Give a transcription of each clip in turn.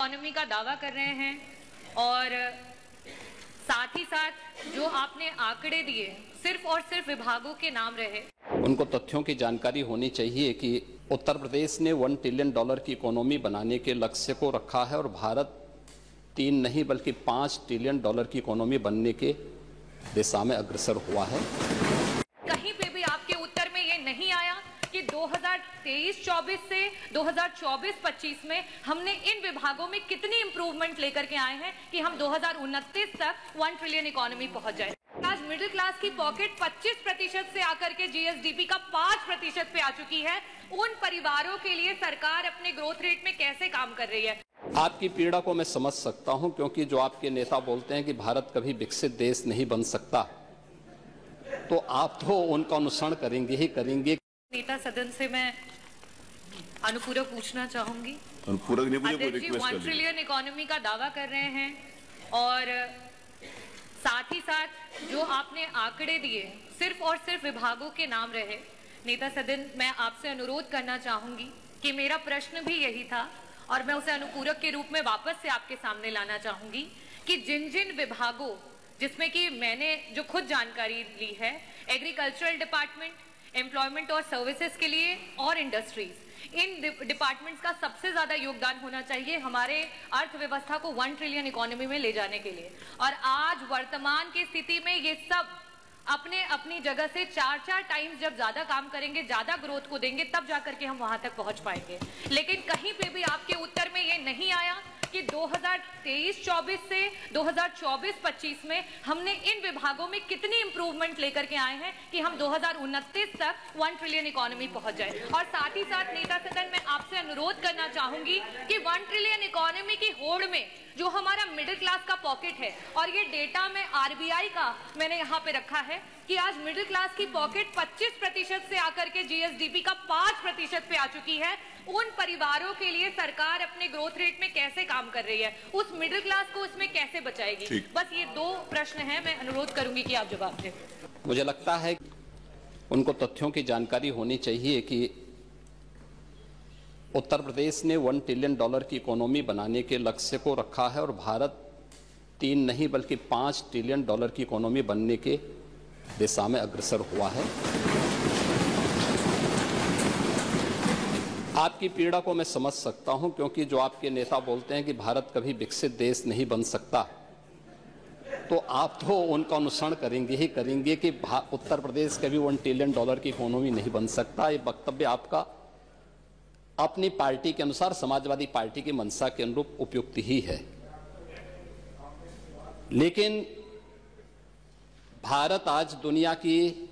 Economy का दावा कर रहे हैं और साथ ही साथ जो आपने आंकड़े दिए सिर्फ और सिर्फ विभागों के नाम रहे। उनको तथ्यों की जानकारी होनी चाहिए कि उत्तर प्रदेश ने $1 ट्रिलियन की इकोनॉमी बनाने के लक्ष्य को रखा है और भारत 3 नहीं बल्कि $5 ट्रिलियन की इकोनॉमी बनने के दिशा में अग्रसर हुआ है। कहीं पे भी आपके उत्तर में ये नहीं आया कि 2023-24 से 2024-25 में हमने इन विभागों में कितनी इंप्रूवमेंट लेकर के आए हैं कि हम 2029 तक 1 ट्रिलियन इकोनॉमी पहुंच जाए। आज मिडिल क्लास की पॉकेट 25% से आकर के जीएसडीपी का 5% पे आ चुकी है। उन परिवारों के लिए सरकार अपने ग्रोथ रेट में कैसे काम कर रही है? आपकी पीड़ा को मैं समझ सकता हूं, क्योंकि जो आपके नेता बोलते हैं कि भारत कभी विकसित देश नहीं बन सकता, तो आप तो उनका अनुसरण करेंगे ही करेंगे। नेता सदन से मैं अनुपूरक पूछना चाहूंगी। अनुपूरक नहीं, मुझे कोई अध्यक्ष जी, रिक्वेस्ट 1 ट्रिलियन इकोनॉमी का दावा कर रहे हैं और साथ ही साथ जो आपने आंकड़े दिए सिर्फ और सिर्फ विभागों के नाम रहे। नेता सदन, मैं आपसे अनुरोध करना चाहूंगी कि मेरा प्रश्न भी यही था और मैं उसे अनुपूरक के रूप में वापस से आपके सामने लाना चाहूंगी कि जिन जिन विभागों, जिसमें कि मैंने जो खुद जानकारी ली है, एग्रीकल्चरल डिपार्टमेंट, एम्प्लॉयमेंट और सर्विसेज के लिए और इंडस्ट्रीज, इन डिपार्टमेंट्स का सबसे ज्यादा योगदान होना चाहिए हमारे अर्थव्यवस्था को 1 ट्रिलियन इकोनॉमी में ले जाने के लिए। और आज वर्तमान की स्थिति में ये सब अपने अपनी जगह से 4-4 टाइम्स जब ज्यादा काम करेंगे, ज्यादा ग्रोथ को देंगे, तब जाकर के हम वहां तक पहुंच पाएंगे। लेकिन कहीं पे भी आपके उत्तर में ये नहीं आया कि 2023-24 से 2024-25 में हमने इन विभागों में कितनी इंप्रूवमेंट लेकर के आए हैं कि हम 2029 तक 1 ट्रिलियन इकोनॉमी पहुंच जाए। और साथ ही साथ नेता सदन, मैं आपसे अनुरोध करना चाहूंगी कि 1 ट्रिलियन इकोनॉमी की होड़ में जो हमारा मिडिल क्लास का पॉकेट है, और ये डेटा में आरबीआई का मैंने यहाँ पे रखा है कि आज मिडिल क्लास की पॉकेट 25% से आकर के जीएसडीपी का 5% पे आ चुकी है। उन परिवारों के लिए सरकार अपने ग्रोथ रेट में कैसे काम कर रही है? उस मिडिल क्लास को इसमें कैसे बचाएगी? बस ये 2 प्रश्न हैं, मैं अनुरोध करूंगी कि आप जवाब दें। मुझे लगता है उनको तथ्यों की जानकारी होनी चाहिए कि उत्तर प्रदेश ने $1 ट्रिलियन की इकोनॉमी बनाने के लक्ष्य को रखा है और भारत 3 नहीं बल्कि $5 ट्रिलियन की इकोनॉमी बनने के दिशा में अग्रसर हुआ है। आपकी पीड़ा को मैं समझ सकता हूं, क्योंकि जो आपके नेता बोलते हैं कि भारत कभी विकसित देश नहीं बन सकता, तो आप तो उनका अनुसरण करेंगे ही करेंगे कि उत्तर प्रदेश कभी $1 ट्रिलियन की इकोनॉमी नहीं बन सकता। ये वक्तव्य आपका अपनी पार्टी के अनुसार, समाजवादी पार्टी की मंशा के अनुरूप उपयुक्त ही है। लेकिन भारत आज दुनिया की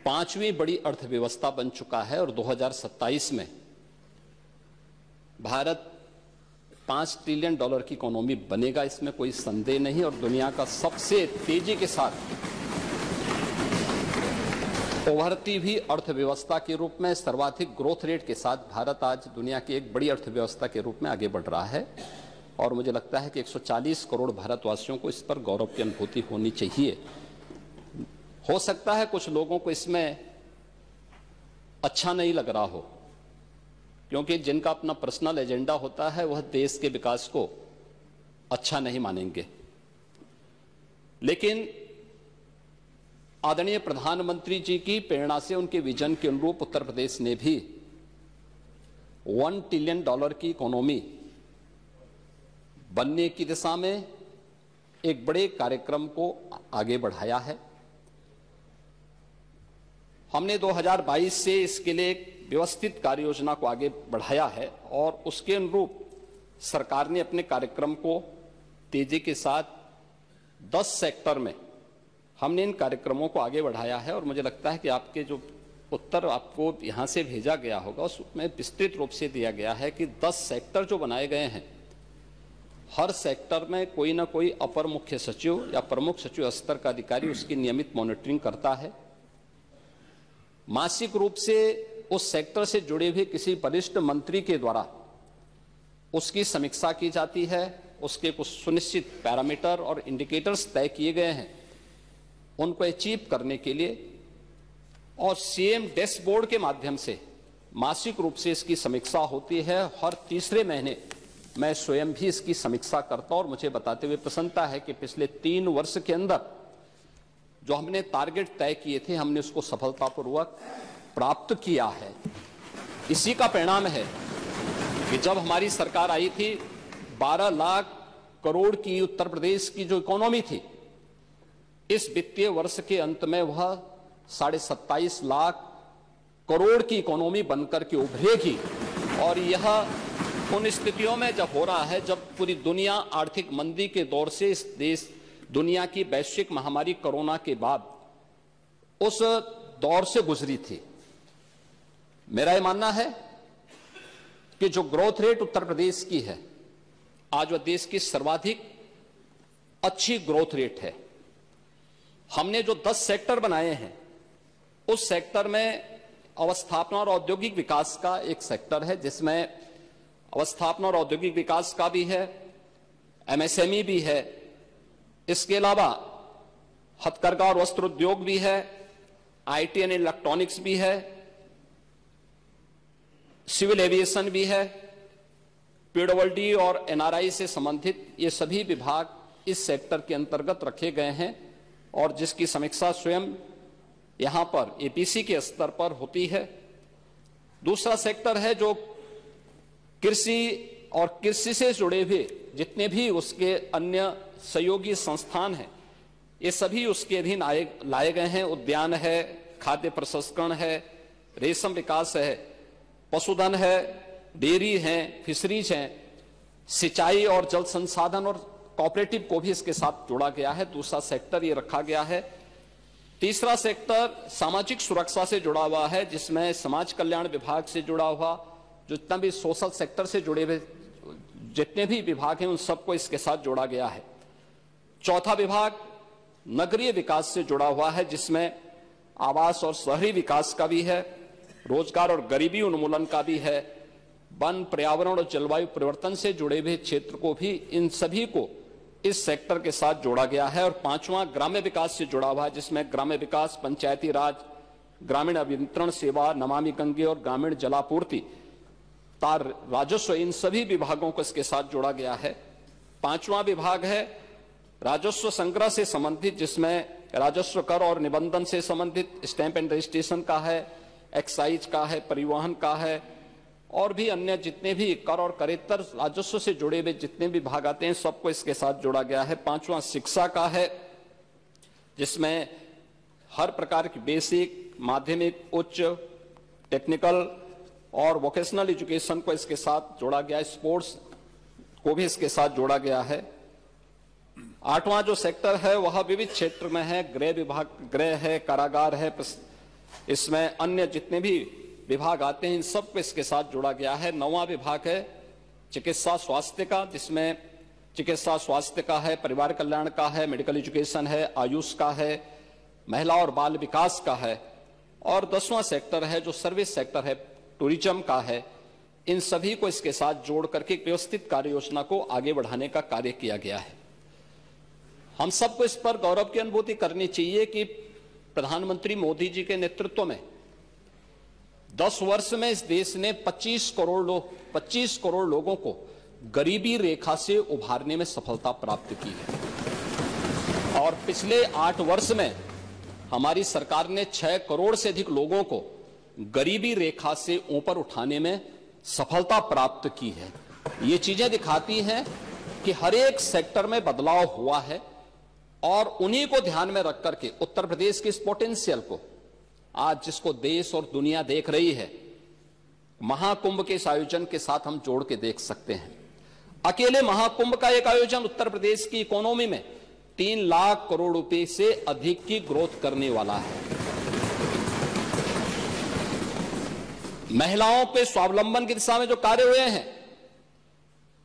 5वीं बड़ी अर्थव्यवस्था बन चुका है और 2027 में भारत $5 ट्रिलियन की इकोनॉमी बनेगा, इसमें कोई संदेह नहीं। और दुनिया का सबसे तेजी के साथ उभरती हुई अर्थव्यवस्था के रूप में, सर्वाधिक ग्रोथ रेट के साथ भारत आज दुनिया की एक बड़ी अर्थव्यवस्था के रूप में आगे बढ़ रहा है। और मुझे लगता है कि 140 करोड़ भारतवासियों को इस पर गौरव की अनुभूति होनी चाहिए। हो सकता है कुछ लोगों को इसमें अच्छा नहीं लग रहा हो, क्योंकि जिनका अपना पर्सनल एजेंडा होता है वह देश के विकास को अच्छा नहीं मानेंगे। लेकिन आदरणीय प्रधानमंत्री जी की प्रेरणा से, उनके विजन के अनुरूप उत्तर प्रदेश ने भी $1 ट्रिलियन की इकोनॉमी बनने की दिशा में एक बड़े कार्यक्रम को आगे बढ़ाया है। हमने 2022 से इसके लिए एक व्यवस्थित कार्य योजना को आगे बढ़ाया है और उसके अनुरूप सरकार ने अपने कार्यक्रम को तेजी के साथ 10 सेक्टर में हमने इन कार्यक्रमों को आगे बढ़ाया है। और मुझे लगता है कि आपके जो उत्तर आपको यहां से भेजा गया होगा उसमें विस्तृत रूप से दिया गया है कि 10 सेक्टर जो बनाए गए हैं, हर सेक्टर में कोई ना कोई अपर मुख्य सचिव या प्रमुख सचिव स्तर का अधिकारी उसकी नियमित मॉनिटरिंग करता है। मासिक रूप से उस सेक्टर से जुड़े हुए किसी वरिष्ठ मंत्री के द्वारा उसकी समीक्षा की जाती है। उसके कुछ सुनिश्चित पैरामीटर और इंडिकेटर्स तय किए गए हैं, उनको अचीव करने के लिए और सीएम डैशबोर्ड के माध्यम से मासिक रूप से इसकी समीक्षा होती है। हर तीसरे महीने मैं स्वयं भी इसकी समीक्षा करता हूं और मुझे बताते हुए प्रसन्नता है कि पिछले 3 वर्ष के अंदर जो हमने टारगेट तय किए थे, हमने उसको सफलतापूर्वक प्राप्त किया है। इसी का परिणाम है कि जब हमारी सरकार आई थी, 12 लाख करोड़ की उत्तर प्रदेश की जो इकोनॉमी थी, इस वित्तीय वर्ष के अंत में वह 27.5 लाख करोड़ की इकोनॉमी बनकर के उभरेगी। और यह उन स्थितियों में जब हो रहा है जब पूरी दुनिया आर्थिक मंदी के दौर से इस देश दुनिया की वैश्विक महामारी कोरोना के बाद उस दौर से गुजरी थी। मेरा यह मानना है कि जो ग्रोथ रेट उत्तर प्रदेश की है, आज वह देश की सर्वाधिक अच्छी ग्रोथ रेट है। हमने जो 10 सेक्टर बनाए हैं, उस सेक्टर में अवस्थापना और औद्योगिक विकास का एक सेक्टर है, जिसमें अवस्थापना और औद्योगिक विकास का भी है, एमएसएमई भी है, इसके अलावा हथकरघा और वस्त्र उद्योग भी है, आईटी एंड इलेक्ट्रॉनिक्स भी है, सिविल एविएशन भी है, पीडब्ल्यूडी और एनआरआई से संबंधित ये सभी विभाग इस सेक्टर के अंतर्गत रखे गए हैं और जिसकी समीक्षा स्वयं यहां पर एपीसी के स्तर पर होती है। दूसरा सेक्टर है जो कृषि और कृषि से जुड़े हुए जितने भी उसके अन्य सहयोगी संस्थान हैं, ये सभी उसके अधीन लाए गए हैं। उद्यान है, खाद्य प्रसंस्करण है, रेशम विकास है, पशुधन है, डेयरी है, फिशरीज है, सिंचाई और जल संसाधन और कोऑपरेटिव को भी इसके साथ जोड़ा गया है। दूसरा सेक्टर ये रखा गया है। तीसरा सेक्टर सामाजिक सुरक्षा से जुड़ा हुआ है, जिसमें समाज कल्याण विभाग से जुड़ा हुआ जो जितना भी सोशल सेक्टर से जुड़े हुए जितने भी विभाग हैं, उन सबको इसके साथ जोड़ा गया है। चौथा विभाग नगरीय विकास से जुड़ा हुआ है, जिसमें आवास और शहरी विकास का भी है, रोजगार और गरीबी उन्मूलन का भी है, वन, पर्यावरण और जलवायु परिवर्तन से जुड़े हुए क्षेत्र को भी, इन सभी को इस सेक्टर के साथ जोड़ा गया है। और पांचवा ग्राम्य विकास से जुड़ा हुआ है, जिसमें ग्राम्य विकास, पंचायती राज, ग्रामीण अभियंत्रण सेवा, नमामि गंगे और ग्रामीण जलापूर्ति, तार, राजस्व, इन सभी विभागों को इसके साथ जोड़ा गया है। पांचवा विभाग है राजस्व संग्रह से संबंधित, जिसमें राजस्व कर और निबंधन से संबंधित स्टैंप एंड रजिस्ट्रेशन का है, एक्साइज का है, परिवहन का है और भी अन्य जितने भी कर और करेत्तर राजस्व से जुड़े हुए जितने भी विभाग आते हैं, सबको इसके साथ जोड़ा गया है। पांचवा शिक्षा का है, जिसमें हर प्रकार की बेसिक, माध्यमिक, उच्च, टेक्निकल और वोकेशनल एजुकेशन को इसके साथ जोड़ा गया है। स्पोर्ट्स को भी इसके साथ जोड़ा गया है। आठवां जो सेक्टर है वह विविध क्षेत्र में है, गृह विभाग, गृह है, कारागार है, इसमें अन्य जितने भी विभाग आते हैं इन सब को इसके साथ जोड़ा गया है। नौवां विभाग है चिकित्सा स्वास्थ्य का, जिसमें चिकित्सा स्वास्थ्य का है, परिवार कल्याण का है, मेडिकल एजुकेशन है, आयुष का है, महिला और बाल विकास का है। और 10वां सेक्टर है जो सर्विस सेक्टर है, टूरिज्म का है। इन सभी को इसके साथ जोड़ करके एक व्यवस्थित कार्य योजना को आगे बढ़ाने का कार्य किया गया है। हम सबको इस पर गौरव की अनुभूति करनी चाहिए कि प्रधानमंत्री मोदी जी के नेतृत्व में 10 वर्ष में इस देश ने 25 करोड़ लोगों को गरीबी रेखा से उभारने में सफलता प्राप्त की है। और पिछले 8 वर्ष में हमारी सरकार ने 6 करोड़ से अधिक लोगों को गरीबी रेखा से ऊपर उठाने में सफलता प्राप्त की है। ये चीजें दिखाती हैं कि हर एक सेक्टर में बदलाव हुआ है और उन्हीं को ध्यान में रख करके उत्तर प्रदेश के इस पोटेंशियल को आज जिसको देश और दुनिया देख रही है, महाकुंभ के इस आयोजन के साथ हम जोड़ के देख सकते हैं। अकेले महाकुंभ का एक आयोजन उत्तर प्रदेश की इकोनॉमी में 3 लाख करोड़ रुपए से अधिक की ग्रोथ करने वाला है। महिलाओं पे स्वावलंबन की दिशा में जो कार्य हुए हैं,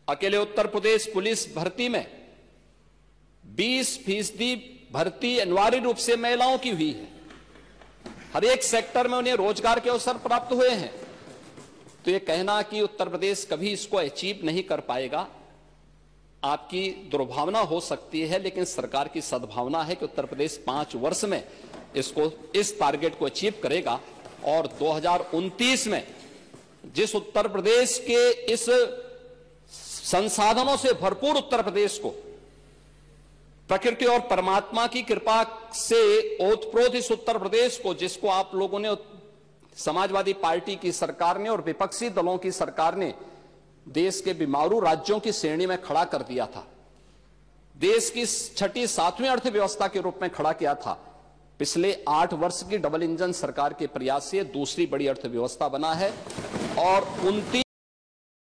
अकेले उत्तर प्रदेश पुलिस भर्ती में 20% भर्ती अनिवार्य रूप से महिलाओं की हुई है। हर एक सेक्टर में उन्हें रोजगार के अवसर प्राप्त हुए हैं। तो ये कहना कि उत्तर प्रदेश कभी इसको अचीव नहीं कर पाएगा, आपकी दुर्भावना हो सकती है, लेकिन सरकार की सद्भावना है कि उत्तर प्रदेश 5 वर्ष में इस टारगेट को अचीव करेगा और 2029 में जिस उत्तर प्रदेश के इस संसाधनों से भरपूर उत्तर प्रदेश को प्रकृति और परमात्मा की कृपा से ओतप्रोत इस उत्तर प्रदेश को, जिसको आप लोगों ने, समाजवादी पार्टी की सरकार ने और विपक्षी दलों की सरकार ने देश के बीमारू राज्यों की श्रेणी में खड़ा कर दिया था, देश की छठी सातवीं अर्थव्यवस्था के रूप में खड़ा किया था, पिछले 8 वर्ष की डबल इंजन सरकार के प्रयास से दूसरी बड़ी अर्थव्यवस्था बना है और 29